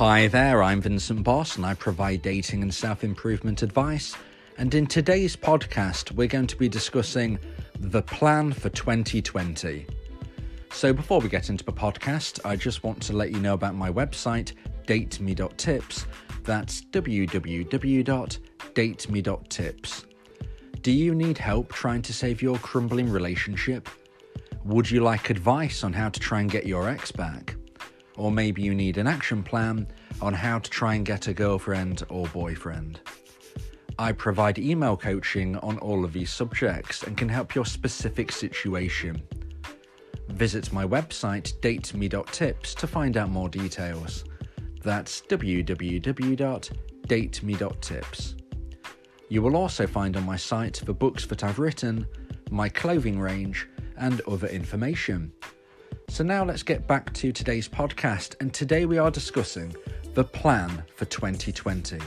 Hi there, I'm Vincent Boss and I provide dating and self-improvement advice. And in today's podcast, we're going to be discussing the plan for 2020. So before we get into the podcast, I just want to let you know about my website, dateme.tips. That's www.dateme.tips. Do you need help trying to save your crumbling relationship? Would you like advice on how to try and get your ex back? Or maybe you need an action plan on how to try and get a girlfriend or boyfriend. I provide email coaching on all of these subjects and can help your specific situation. Visit my website, dateme.tips, to find out more details. That's www.dateme.tips. You will also find on my site the books that I've written, my clothing range, and other information. So now let's get back to today's podcast, and today we are discussing the plan for 2020.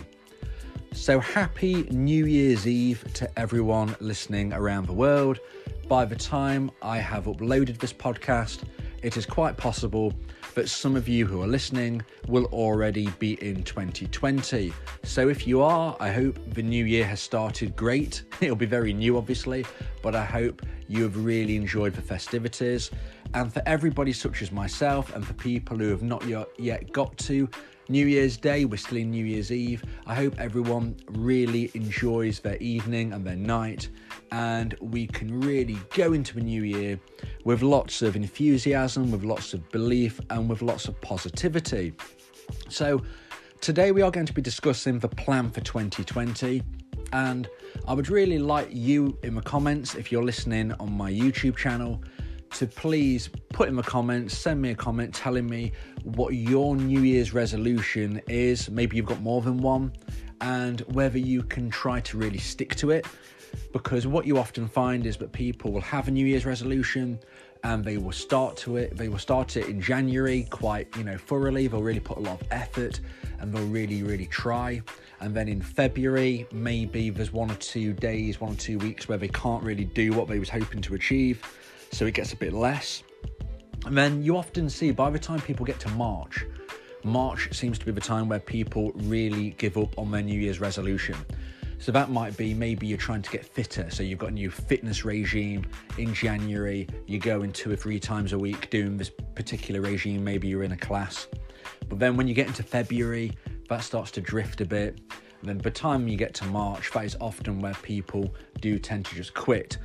So happy New Year's Eve to everyone listening around the world. By the time I have uploaded this podcast, it is quite possible that some of you who are listening will already be in 2020. So if you are, I hope the new year has started great. It'll be very new, obviously, but I hope you have really enjoyed the festivities. And for everybody such as myself and for people who have not yet got to New Year's Day, we're still in New Year's Eve, I hope everyone really enjoys their evening and their night, and we can really go into a new year with lots of enthusiasm, with lots of belief, and with lots of positivity. So today we are going to be discussing the plan for 2020, and I would really like you in the comments, if you're listening on my YouTube channel, to please put in the comments, send me a comment telling me what your New Year's resolution is. Maybe you've got more than one, and whether you can try to really stick to it. Because what you often find is that people will have a New Year's resolution and they will start it in January quite, thoroughly. They'll really put a lot of effort and they'll really try. And then in February, maybe there's 1 or 2 days, 1 or 2 weeks where they can't really do what they was hoping to achieve. So it gets a bit less. And then you often see by the time people get to March seems to be the time where people really give up on their New Year's resolution. So that might be maybe you're trying to get fitter. So you've got a new fitness regime in January. You're going 2 or 3 times a week doing this particular regime. Maybe you're in a class. But then when you get into February, that starts to drift a bit. And then by the time you get to March, that is often where people do tend to just quit.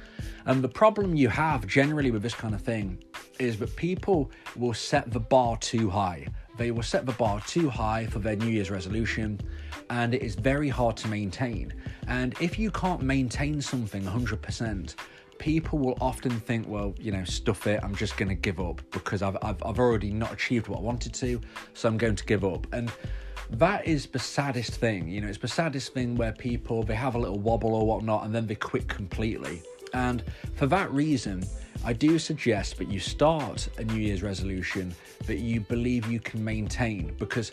And the problem you have generally with this kind of thing is that people will set the bar too high. They will set the bar too high for their New Year's resolution, and it is very hard to maintain. And if you can't maintain something 100%, people will often think, well, stuff it, I'm just going to give up because I've already not achieved what I wanted to, so I'm going to give up. And that is the saddest thing. It's the saddest thing where people, they have a little wobble or whatnot and then they quit completely. And for that reason, I do suggest that you start a New Year's resolution that you believe you can maintain, because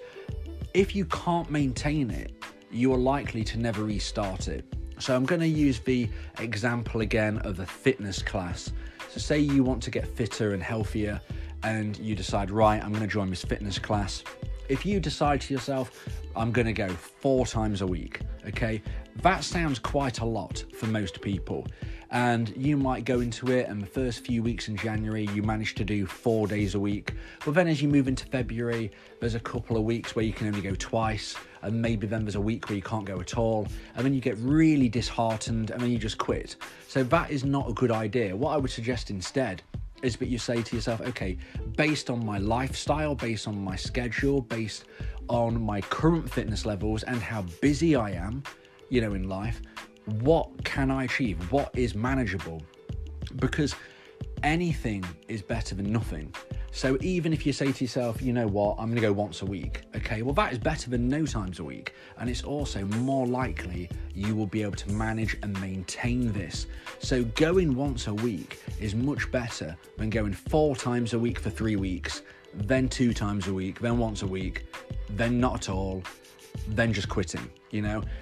if you can't maintain it, you are likely to never restart it. So I'm going to use the example again of a fitness class. So say you want to get fitter and healthier and you decide, right, I'm going to join this fitness class. If you decide to yourself, I'm going to go 4 times a week, okay? That sounds quite a lot for most people. And you might go into it and the first few weeks in January, you manage to do 4 days a week. But then as you move into February, there's a couple of weeks where you can only go twice. And maybe then there's a week where you can't go at all. And then you get really disheartened and then you just quit. So that is not a good idea. What I would suggest instead is that you say to yourself, okay, based on my lifestyle, based on my schedule, based on my current fitness levels and how busy I am, in life, what can I achieve? What is manageable? Because anything is better than nothing. So even if you say to yourself, you know what, I'm going to go once a week, okay, well, that is better than no times a week. And it's also more likely you will be able to manage and maintain this. So going once a week is much better than going 4 times a week for 3 weeks, then 2 times a week, then once a week, then not at all, then just quitting.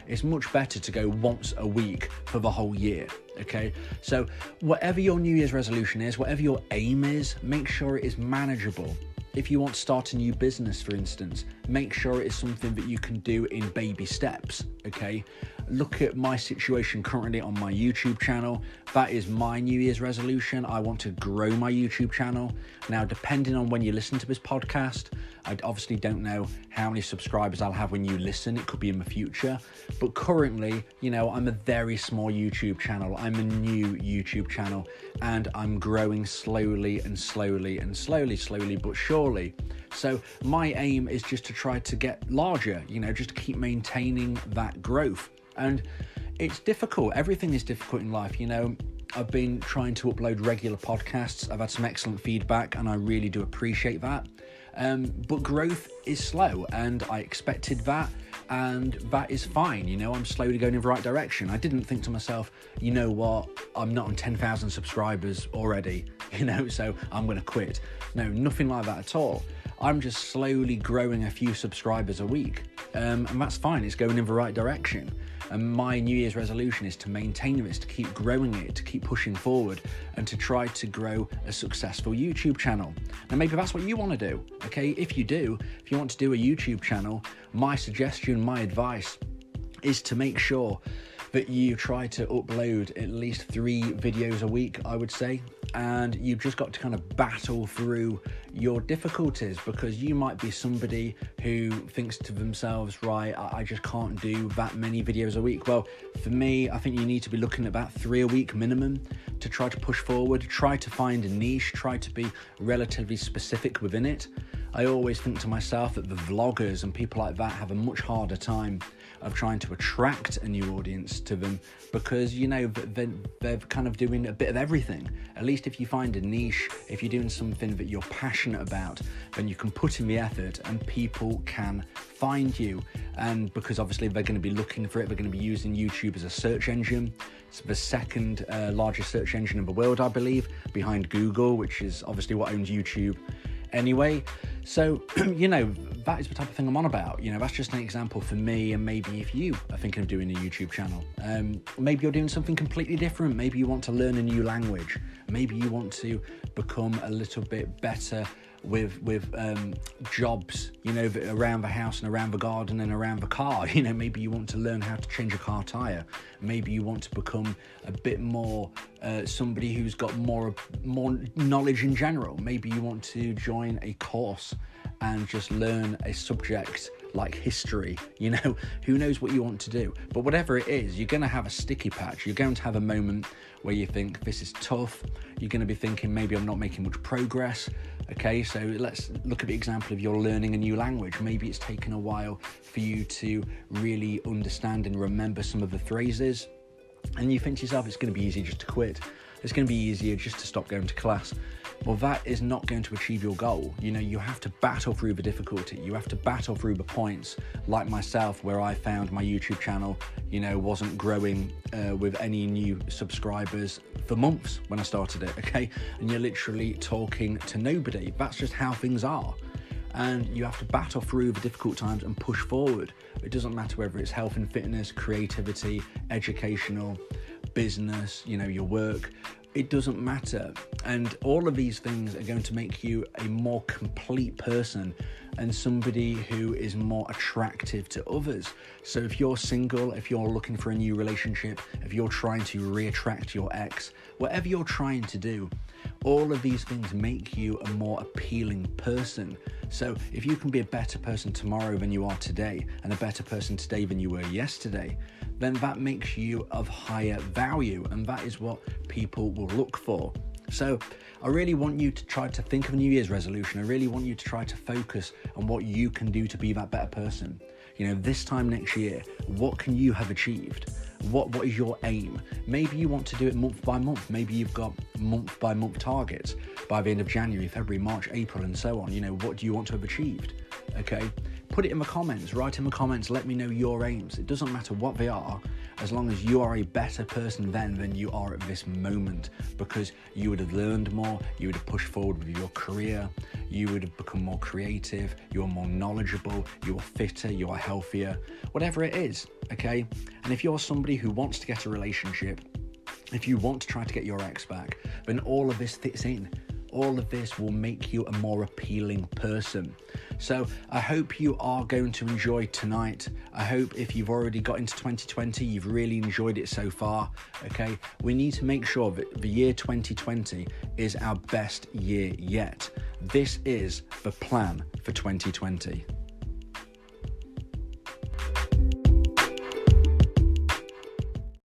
It's much better to go once a week for the whole year. Okay, so whatever your New Year's resolution is, whatever your aim is, make sure it is manageable. If you want to start a new business, for instance, make sure it is something that you can do in baby steps, okay? Look at my situation currently on my YouTube channel. That is my New Year's resolution. I want to grow my YouTube channel. Now, depending on when you listen to this podcast, I obviously don't know how many subscribers I'll have when you listen. It could be in the future. But currently, I'm a very small YouTube channel. I'm a new YouTube channel, and I'm growing slowly but surely. So my aim is just to try to get larger, just to keep maintaining that growth. And it's difficult. Everything is difficult in life, I've been trying to upload regular podcasts. I've had some excellent feedback, and I really do appreciate that. But growth is slow, and I expected that, and that is fine. I'm slowly going in the right direction. I didn't think to myself, you know what, I'm not on 10,000 subscribers already, so I'm going to quit. No, nothing like that at all. I'm just slowly growing a few subscribers a week, and that's fine. It's going in the right direction. And my New Year's resolution is to maintain this, to keep growing it, to keep pushing forward, and to try to grow a successful YouTube channel. And maybe that's what you want to do, okay? If you want to do a YouTube channel, my suggestion, my advice is to make sure that you try to upload at least 3 videos a week, I would say. And you've just got to kind of battle through your difficulties, because you might be somebody who thinks to themselves, right, I just can't do that many videos a week. Well, for me, I think you need to be looking at about 3 a week minimum to try to push forward, try to find a niche, try to be relatively specific within it. I always think to myself that the vloggers and people like that have a much harder time of trying to attract a new audience to them, because they're kind of doing a bit of everything. At least if you find a niche, if you're doing something that you're passionate about, then you can put in the effort and people can find you. And because obviously they're going to be looking for it, they're going to be using YouTube as a search engine. It's the second largest search engine in the world, I believe, behind Google, which is obviously what owns YouTube anyway. So, that is the type of thing I'm on about. That's just an example for me. And maybe if you are thinking of doing a YouTube channel, maybe you're doing something completely different. Maybe you want to learn a new language. Maybe you want to become a little bit better with jobs, around the house and around the garden and around the car. Maybe you want to learn how to change a car tire. Maybe you want to become a bit more somebody who's got more knowledge in general. Maybe you want to join a course and just learn a subject like history. Who knows what you want to do. But whatever it is, you're going to have a sticky patch. You're going to have a moment where you think, this is tough. You're going to be thinking, maybe I'm not making much progress. Okay, so let's look at the example of you're learning a new language. Maybe it's taken a while for you to really understand and remember some of the phrases, and you think to yourself, it's going to be easy just to quit. It's going to be easier just to stop going to class. Well, that is not going to achieve your goal. You have to battle through the difficulty. You have to battle through the points, like myself, where I found my YouTube channel, wasn't growing with any new subscribers for months when I started it, okay? And you're literally talking to nobody. That's just how things are. And you have to battle through the difficult times and push forward. It doesn't matter whether it's health and fitness, creativity, educational, business, your work. It doesn't matter. And all of these things are going to make you a more complete person and somebody who is more attractive to others. So if you're single, if you're looking for a new relationship, if you're trying to re-attract your ex, whatever you're trying to do, all of these things make you a more appealing person. So if you can be a better person tomorrow than you are today, and a better person today than you were yesterday, then that makes you of higher value, and that is what people will look for. So I really want you to try to think of a New Year's resolution. I really want you to try to focus on what you can do to be that better person. This time next year, what can you have achieved? What is your aim? Maybe you want to do it month by month. Maybe you've got month by month targets by the end of January, February, March, April, and so on. What do you want to have achieved? Okay, put it in the comments, write in the comments, let me know your aims. It doesn't matter what they are, as long as you are a better person then than you are at this moment, because you would have learned more, you would have pushed forward with your career, you would have become more creative, you are more knowledgeable, you are fitter, you are healthier, whatever it is, okay? And if you're somebody who wants to get a relationship, if you want to try to get your ex back, then all of this fits in. all of this will make you a more appealing person. So I hope you are going to enjoy tonight. I hope if you've already got into 2020, you've really enjoyed it so far. Okay, we need to make sure that the year 2020 is our best year yet. This is the plan for 2020.